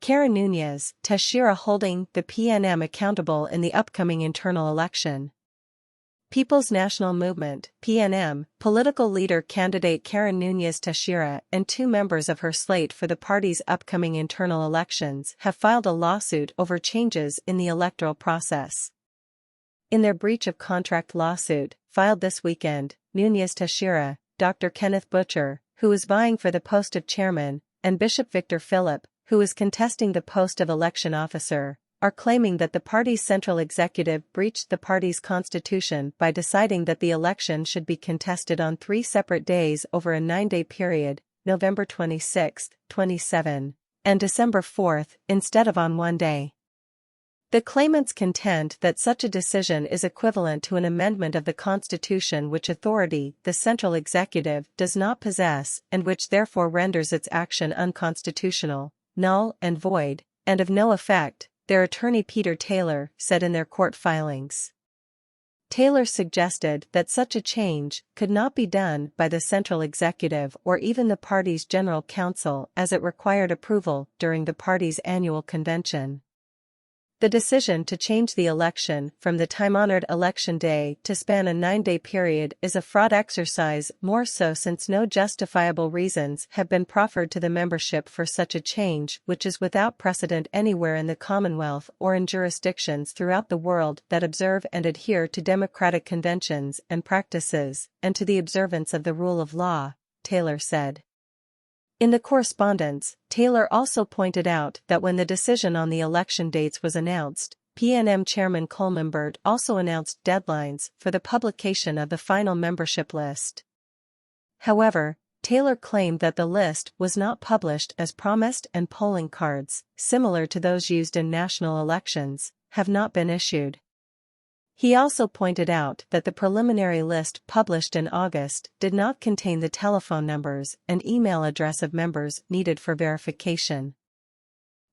Karen Nunez, Teixeira holding the PNM accountable in the upcoming internal election. People's National Movement, PNM, political leader candidate Karen Nunez Teixeira and 2 members of her slate for the party's upcoming internal elections have filed a lawsuit over changes in the electoral process. In their breach of contract lawsuit, filed this weekend, Nunez Teixeira, Dr. Kenneth Butcher, who is vying for the post of chairman, and Bishop Victor Philip, who is contesting the post of election officer, are claiming that the party's central executive breached the party's constitution by deciding that the election should be contested on 3 separate days over a 9-day period, November 26, 27, and December 4, instead of on one day. The claimants contend that such a decision is equivalent to an amendment of the Constitution which authority the central executive does not possess and which therefore renders its action unconstitutional, null and void, and of no effect, their attorney Peter Taylor said in their court filings. Taylor suggested that such a change could not be done by the central executive or even the party's general counsel as it required approval during the party's annual convention. The decision to change the election from the time-honored election day to span a 9-day period is a fraught exercise, more so since no justifiable reasons have been proffered to the membership for such a change, which is without precedent anywhere in the Commonwealth or in jurisdictions throughout the world that observe and adhere to democratic conventions and practices, and to the observance of the rule of law, Taylor said. In the correspondence, Taylor also pointed out that when the decision on the election dates was announced, PNM Chairman Coleman Burt also announced deadlines for the publication of the final membership list. However, Taylor claimed that the list was not published as promised and polling cards, similar to those used in national elections, have not been issued. He also pointed out that the preliminary list published in August did not contain the telephone numbers and email address of members needed for verification.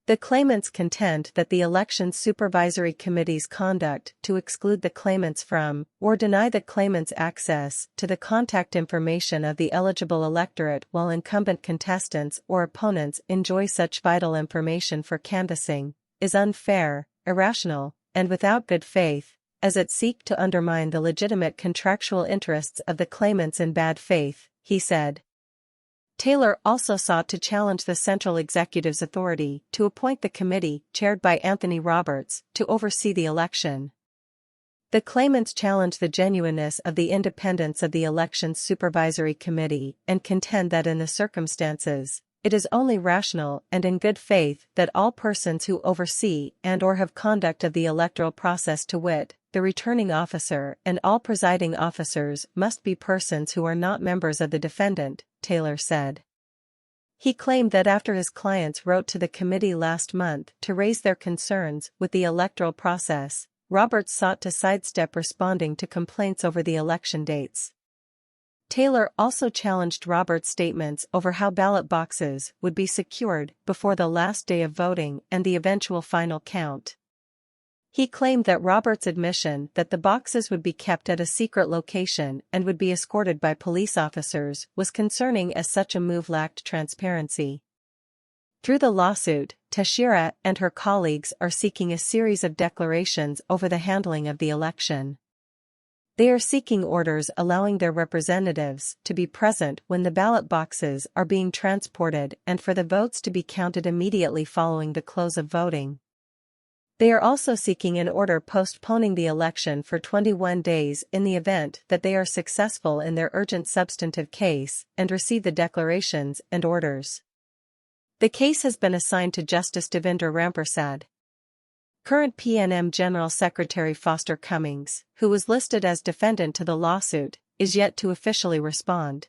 The claimants contend that the Election Supervisory Committee's conduct to exclude the claimants from, or deny the claimants access to the contact information of the eligible electorate while incumbent contestants or opponents enjoy such vital information for canvassing, is unfair, irrational, and without good faith, as it seeks to undermine the legitimate contractual interests of the claimants in bad faith, he said. Taylor also sought to challenge the central executive's authority to appoint the committee, chaired by Anthony Roberts, to oversee the election. The claimants challenge the genuineness of the independence of the Elections Supervisory Committee and contend that in the circumstances, it is only rational and in good faith that all persons who oversee and/or have conduct of the electoral process, to wit, the returning officer and all presiding officers, must be persons who are not members of the defendant, Taylor said. He claimed that after his clients wrote to the committee last month to raise their concerns with the electoral process, Roberts sought to sidestep responding to complaints over the election dates. Taylor also challenged Roberts' statements over how ballot boxes would be secured before the last day of voting and the eventual final count. He claimed that Roberts' admission that the boxes would be kept at a secret location and would be escorted by police officers was concerning, as such a move lacked transparency. Through the lawsuit, Teixeira and her colleagues are seeking a series of declarations over the handling of the election. They are seeking orders allowing their representatives to be present when the ballot boxes are being transported and for the votes to be counted immediately following the close of voting. They are also seeking an order postponing the election for 21 days in the event that they are successful in their urgent substantive case and receive the declarations and orders. The case has been assigned to Justice Devendra Rampersad. Current PNM General Secretary Foster Cummings, who was listed as defendant to the lawsuit, is yet to officially respond.